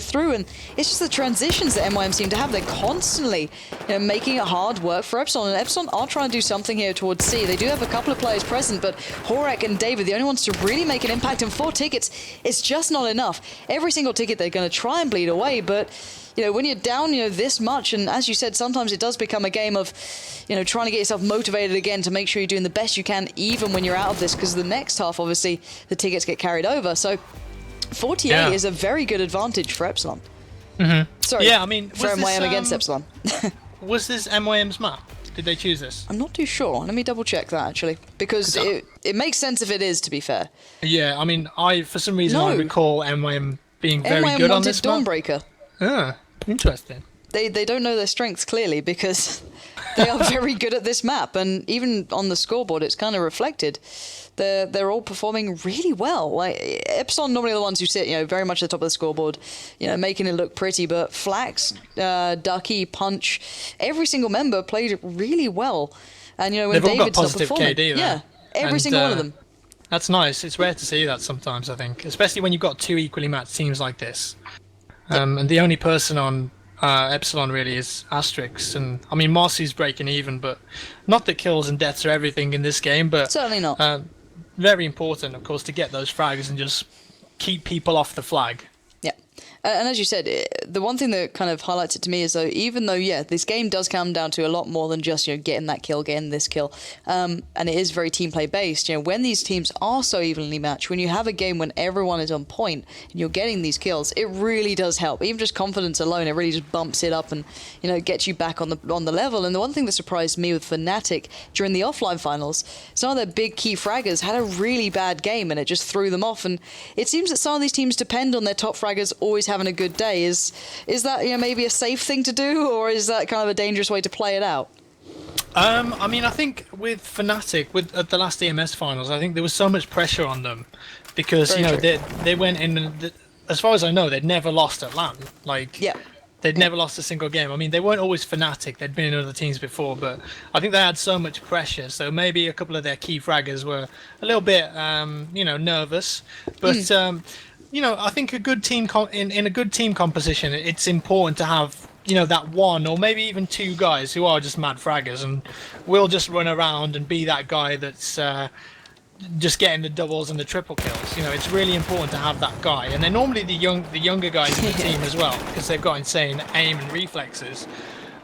through, and it's just the transitions that MYM seem to have. They're constantly, making it hard work for Epsilon, and Epsilon are trying to do something here towards C. They do have a couple of players present, but Horek and David, the only ones to really make an impact, and 4 tickets, it's just not enough. Every single ticket they're going to try and bleed away, but when you're down, this much, and as you said, sometimes it does become a game of, trying to get yourself motivated again to make sure you're doing the best you can, even when you're out of this, because the next half, obviously, the tickets get carried over. So 48 is a very good advantage for Epsilon. Sorry, yeah, I mean, for MYM against Epsilon. Was this MYM's map? Did they choose this? I'm not too sure. Let me double check that, actually, because it makes sense if it is, to be fair. Yeah, I mean, for some reason I recall MYM being very good on this map. Dawnbreaker. Ah, interesting. They don't know their strengths, clearly, because they are very good at this map, and even on the scoreboard it's kind of reflected. They're all performing really well. Like Epsilon, normally the ones who sit, very much at the top of the scoreboard, making it look pretty. But Flax, Ducky, Punch, every single member played really well. And when they've all got David's not positive performing, KD there. yeah, every single one of them. That's nice. It's rare to see that sometimes, I think, especially when you've got 2 equally matched teams like this. And the only person on Epsilon really is Asterix, and I mean Marcy's breaking even, but not that kills and deaths are everything in this game, but certainly not. Very important, of course, to get those frags and just keep people off the flag. Yeah. And as you said, the one thing that kind of highlights it to me is, though, even though, this game does come down to a lot more than just, getting that kill, getting this kill, and it is very team play based, when these teams are so evenly matched, when you have a game when everyone is on point and you're getting these kills, it really does help. Even just confidence alone, it really just bumps it up and, gets you back on the level. And the one thing that surprised me with Fnatic during the offline finals, some of their big key fraggers had a really bad game and it just threw them off. And it seems that some of these teams depend on their top fraggers always having a good day. Is that maybe a safe thing to do, or is that kind of a dangerous way to play it out? I mean, I think with Fnatic, at the last EMS finals, I think there was so much pressure on them because they went in. As far as I know, they'd never lost at LAN. They'd never lost a single game. I mean, they weren't always Fnatic. They'd been in other teams before, but I think they had so much pressure. So maybe a couple of their key fraggers were a little bit, nervous. But I think a good team in a good team composition, it's important to have that one or maybe even 2 guys who are just mad fraggers and will just run around and be that guy that's just getting the doubles and the triple kills. It's really important to have that guy, and they're normally the younger guys in the team as well, because they've got insane aim and reflexes.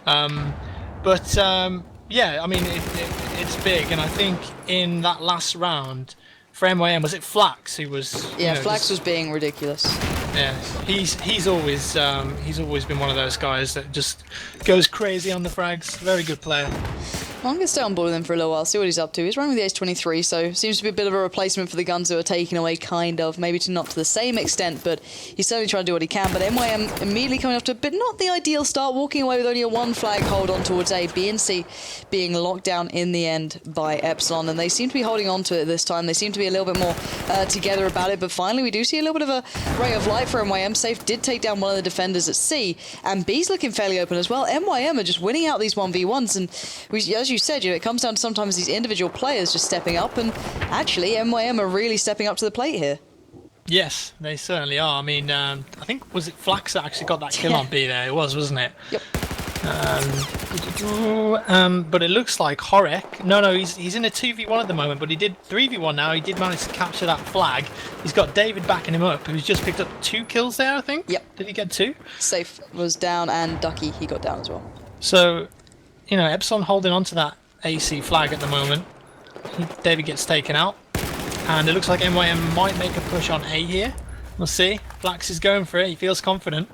I mean, it's big, and I think in that last round for MYM, was it Flax who was? Yeah, Flax was being ridiculous. Yeah, he's always been one of those guys that just goes crazy on the frags. Very good player. Well, I'm going to stay on board with him for a little while, see what he's up to. He's running with the Ace 23, so seems to be a bit of a replacement for the guns that were taken away, kind of. Maybe not to the same extent, but he's certainly trying to do what he can. But MYM immediately coming up to, but not the ideal start, walking away with only a 1 flag hold on towards A. B and C being locked down in the end by Epsilon, and they seem to be holding on to it this time. They seem to be a little bit more together about it, but finally we do see a little bit of a ray of light for MYM. Safe did take down one of the defenders at C, and B's looking fairly open as well. MYM are just winning out these 1v1s, and as you said, it comes down to sometimes these individual players just stepping up, and actually MYM are really stepping up to the plate here. Yes, they certainly are. I mean, I think, was it Flax that actually got that kill on B there? It was, wasn't it? Yep. But it looks like Horek. No, he's in a 2v1 at the moment, but he did 3v1 now. He did manage to capture that flag. He's got David backing him up, who's just picked up 2 kills there, I think. Yep. Did he get 2? Safe was down, and Ducky, he got down as well. So, Epsilon holding on to that AC flag at the moment. David gets taken out, and it looks like MYM might make a push on A here. We'll see. Flax is going for it. He feels confident.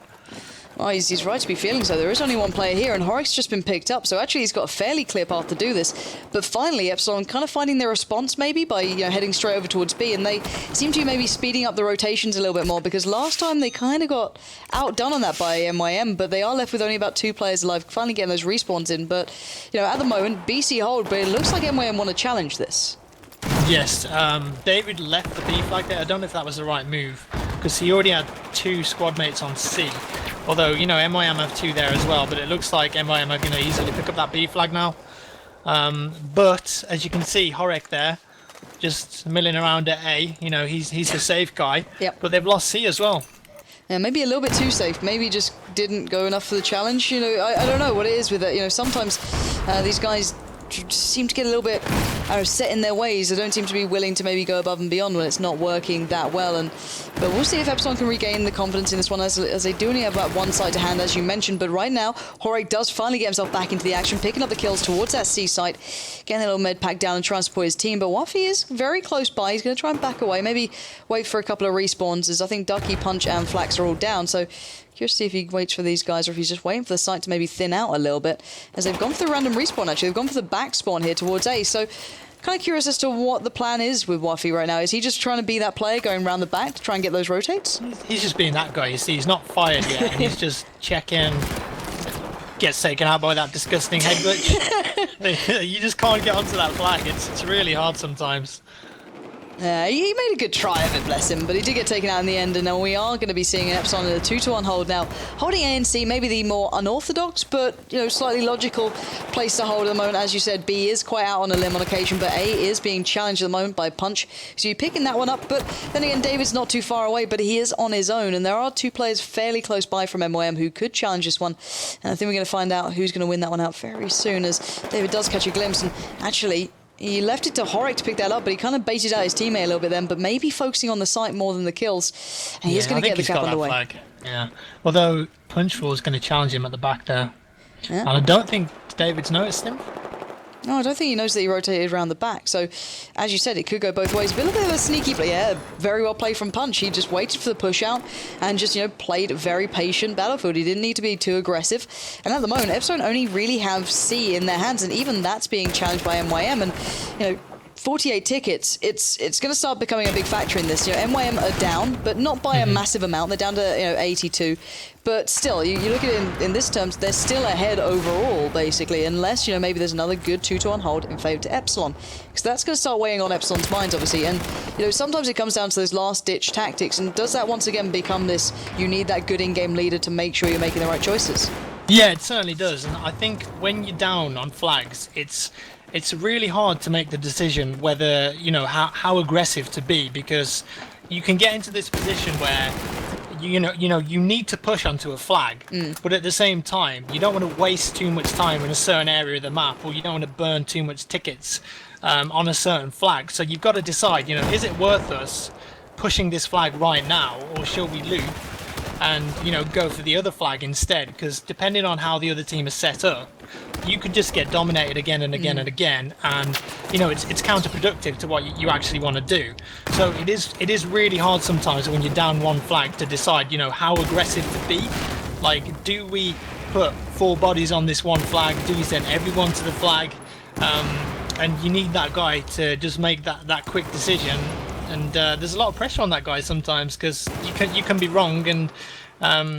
Well, he's right to be feeling so. There is only 1 player here, and Horek's just been picked up, so actually he's got a fairly clear path to do this. But finally, Epsilon kind of finding their response maybe by heading straight over towards B, and they seem to be maybe speeding up the rotations a little bit more, because last time they kind of got outdone on that by MYM, but they are left with only about 2 players alive, finally getting those respawns in. But, at the moment, BC hold, but it looks like MYM want to challenge this. Yes, David left the B flag there. I don't know if that was the right move, because he already had 2 squad mates on C. Although, MYM have 2 there as well, but it looks like MYM are going to easily pick up that B flag now. But, as you can see, Horek there, just milling around at A. He's the safe guy. Yep. But they've lost C as well. Yeah, maybe a little bit too safe. Maybe just didn't go enough for the challenge. You know, I don't know what it is with it. You know, sometimes these guys seem to get a little bit set in their ways. They don't seem to be willing to maybe go above and beyond when it's not working that well. But we'll see if Epsilon can regain the confidence in this one, as they do only have that one side to hand, as you mentioned. But right now, Horek does finally get himself back into the action, picking up the kills towards that C site, getting a little med pack down and trying to support his team. But Waffy is very close by. He's going to try and back away, maybe wait for a couple of respawns, as I think Ducky, Punch, and Flax are all down. So curious to see if he waits for these guys or if he's just waiting for the site to maybe thin out a little bit, as they've gone for the random respawn. Actually, they've gone for the back spawn here towards A. So kind of curious as to what the plan is with Waffy right now. Is he just trying to be that player going around the back to try and get those rotates? He's just being that guy. You see, he's not fired yet, and he's just checking. Gets taken out by that disgusting head glitch. You just can't get onto that flag. It's really hard sometimes. He made a good try of it, bless him, but he did get taken out in the end, and now we are going to be seeing an Epsilon in a 2-to-1 hold now. Holding A and C, maybe the more unorthodox, but, you know, slightly logical place to hold at the moment. As you said, B is quite out on a limb on occasion, but A is being challenged at the moment by Punch. So you're picking that one up, but then again, David's not too far away, but he is on his own, and there are two players fairly close by from MYM who could challenge this one. And I think we're going to find out who's going to win that one out very soon, as David does catch a glimpse, and actually he left it to Horek to pick that up, but he kind of baited out his teammate a little bit then, but maybe focusing on the site more than the kills. And he's going to get the cap underway. Flag. Yeah, although Punchful is going to challenge him at the back there. Yeah. And I don't think David's noticed him. No, I don't think he knows that he rotated around the back. So, as you said, it could go both ways. But a little bit of a sneaky play. Yeah, very well played from Punch. He just waited for the push out and just, you know, played very patient Battlefield. He didn't need to be too aggressive. And at the moment, Epsilon only really have C in their hands, and even that's being challenged by MYM. And, you know, 48 tickets, it's going to start becoming a big factor in this. You know, MYM are down, but not by a massive amount. They're down to, you know, 82. But still, you look at it in this terms, they're still ahead overall, basically, unless, you know, maybe there's another good 2-to-1 hold in favour to Epsilon. Because that's going to start weighing on Epsilon's minds, obviously. And, you know, sometimes it comes down to those last-ditch tactics. And does that once again become this, you need that good in-game leader to make sure you're making the right choices? Yeah, it certainly does. And I think when you're down on flags, it's really hard to make the decision whether, you know, how aggressive to be, because you can get into this position where you know you need to push onto a flag, but at the same time you don't want to waste too much time in a certain area of the map, or you don't want to burn too much tickets on a certain flag. So you've got to decide, you know, is it worth us pushing this flag right now, or shall we loop and, you know, go for the other flag instead? Because depending on how the other team is set up, you could just get dominated again and again and again, and, you know, it's counterproductive to what you actually want to do. So it is really hard sometimes when you're down one flag to decide, you know, how aggressive to be. Like, do we put 4 bodies on this one flag? Do we send everyone to the flag? And you need that guy to just make that quick decision. And there's a lot of pressure on that guy sometimes, because you can be wrong, and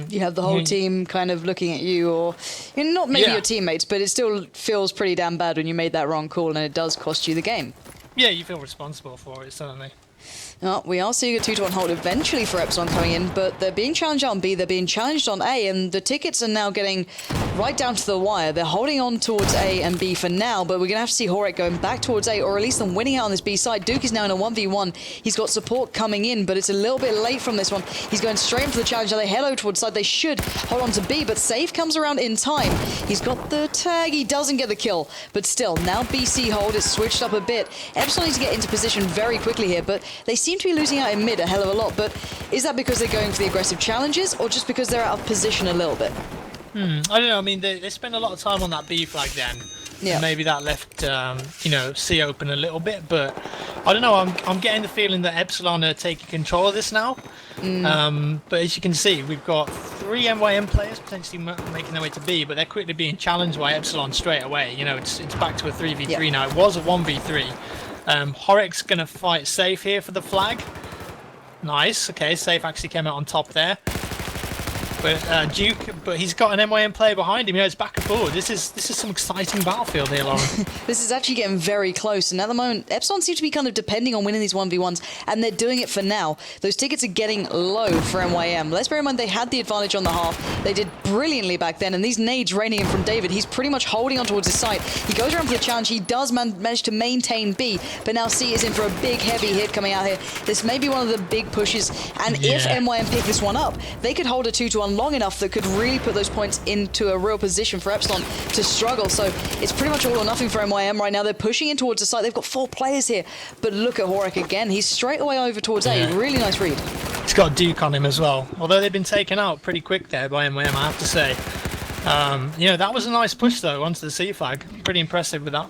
you have the whole team kind of looking at you, or, you know, not maybe your teammates, but it still feels pretty damn bad when you made that wrong call and it does cost you the game. Yeah, you feel responsible for it, certainly. We are seeing a 2-to-1 hold eventually for Epsilon coming in, but they're being challenged on B, they're being challenged on A, and the tickets are now getting right down to the wire. They're holding on towards A and B for now, but we're going to have to see Horek going back towards A, or at least them winning out on this B side. Duke is now in a 1v1. He's got support coming in, but it's a little bit late from this one. He's going straight in for the challenge. Now they head over towards side. They should hold on to B, but Save comes around in time. He's got the tag. He doesn't get the kill, but still, now BC hold is switched up a bit. Epsilon needs to get into position very quickly here, but they seem to be losing out in mid a hell of a lot. But is that because they're going for the aggressive challenges, or just because they're out of position a little bit? I don't know. I mean, they spent a lot of time on that B flag then. Yeah. And maybe that left, you know, C open a little bit. But I don't know. I'm getting the feeling that Epsilon are taking control of this now. But as you can see, we've got 3 MYM players potentially making their way to B, but they're quickly being challenged by Epsilon straight away. You know, it's back to a 3v3 now. It was a 1v3. Horek's going to fight Safe here for the flag. Nice. Okay, Safe actually came out on top there. But Duke, but he's got an MYM player behind him. You know, it's back and forward. This is some exciting battlefield here, Lauren. This is actually getting very close, and at the moment, Epsilon seems to be kind of depending on winning these 1v1s, and they're doing it for now. Those tickets are getting low for MYM. Let's bear in mind they had the advantage on the half. They did brilliantly back then, and these nades raining in from David, he's pretty much holding on towards his site. He goes around for the challenge. He does manage to maintain B, but now C is in for a big, heavy hit coming out here. This may be one of the big pushes, and if MYM pick this one up, they could hold a 2-1 long enough that could really put those points into a real position for Epsilon to struggle. So it's pretty much all or nothing for MYM right now. They're pushing in towards the site. They've got 4 players here, but look at Horik again. He's straight away over towards A. Really nice read. He's got Duke on him as well. Although they've been taken out pretty quick there by MYM, I have to say. You know, that was a nice push though onto the C flag. Pretty impressive with that.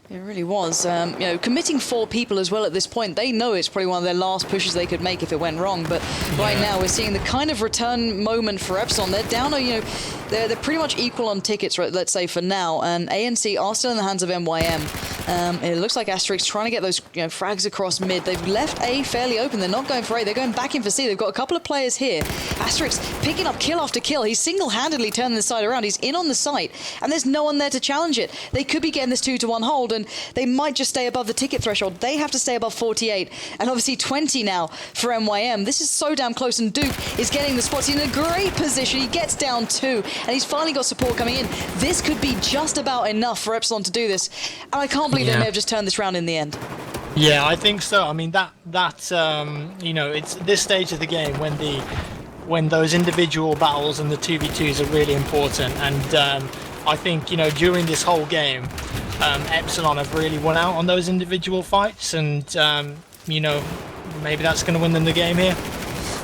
It really was. You know, committing 4 people as well at this point. They know it's probably one of their last pushes they could make if it went wrong. But right now we're seeing the kind of return moment for Epsilon. They're down, you know, they're pretty much equal on tickets, right, let's say, for now. And ANC are still in the hands of MYM. It looks like Asterix trying to get those, you know, frags across mid. They've left A fairly open. They're not going for A. They're going back in for C. They've got a couple of players here. Asterix picking up kill after kill. He's single-handedly turning the side around. He's in on the site, and there's no one there to challenge it. They could be getting this 2-1 hold, and they might just stay above the ticket threshold. They have to stay above 48, and obviously 20 now for MYM. This is so damn close, and Duke is getting the spots. He's in a great position. He gets down 2, and he's finally got support coming in. This could be just about enough for Epsilon to do this, and I can't believe they may have just turned this round in the end. Yeah, I think so. I mean, that you know, it's this stage of the game when those individual battles and the 2v2s are really important, and I think, you know, during this whole game, Epsilon have really won out on those individual fights, and you know, maybe that's going to win them the game here.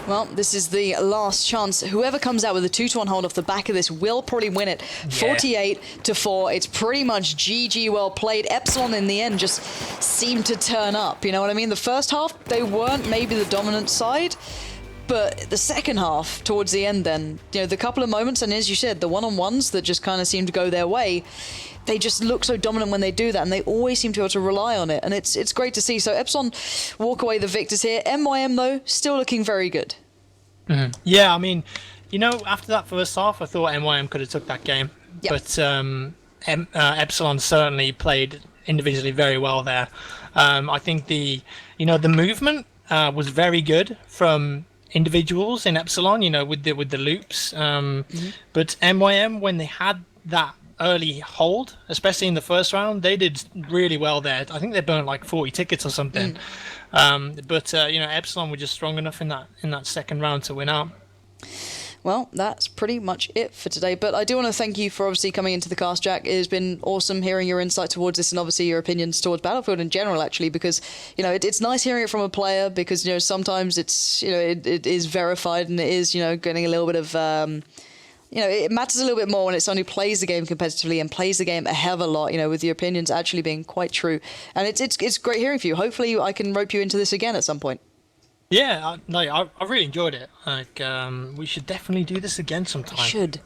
Well, this is the last chance. Whoever comes out with a 2-1 hold off the back of this will probably win it. 48-4. It's pretty much GG, well played. Epsilon in the end just seemed to turn up. You know what I mean? The first half, they weren't maybe the dominant side. But the second half, towards the end then, you know, the couple of moments, and as you said, the one-on-ones that just kind of seemed to go their way, they just look so dominant when they do that, and they always seem to be able to rely on it, and it's great to see. So Epsilon walk away the victors here. MYM, though, still looking very good. Yeah, I mean, you know, after that first half, I thought MYM could have took that game. But Epsilon certainly played individually very well there. I think the movement was very good from individuals in Epsilon, you know, with the loops. But MYM, when they had that early hold, especially in the first round, they did really well there. I think they burned like 40 tickets or something. But you know, Epsilon were just strong enough in that second round to win out. Well, that's pretty much it for today. But I do want to thank you for obviously coming into the cast, Jack. It has been awesome hearing your insight towards this, and obviously your opinions towards Battlefield in general, actually, because, you know, it's nice hearing it from a player, because, you know, sometimes it's, you know, it is verified, and it is, you know, getting a little bit of, you know, it matters a little bit more when it's someone who plays the game competitively and plays the game a hell of a lot, you know, with your opinions actually being quite true. And it's great hearing from you. Hopefully I can rope you into this again at some point. Yeah, I really enjoyed it. Like, we should definitely do this again sometime.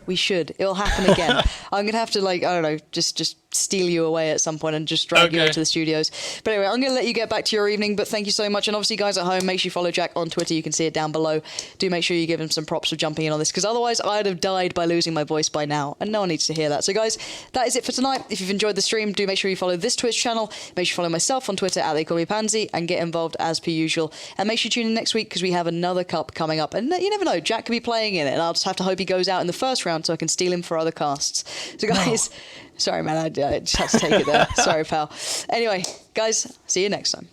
We should. It'll happen again. I'm gonna have to, like, I don't know, just steal you away at some point and just drag you over to the studios. But anyway, I'm gonna let you get back to your evening. But thank you so much, and obviously, guys at home, make sure you follow Jack on Twitter. You can see it down below. Do make sure you give him some props for jumping in on this, because otherwise I'd have died by losing my voice by now, and no one needs to hear that. So, guys, that is it for tonight. If you've enjoyed the stream, do make sure you follow this Twitch channel. Make sure you follow myself on Twitter @TheyCallMePansy and get involved as per usual. And make sure you tune in next week, because we have another cup coming up, and you never know, Jack could be playing in it, and I'll just have to hope he goes out in the first round so I can steal him for other casts. So, guys, sorry, man, I just had to take it there. Sorry, pal. Anyway, guys, see you next time.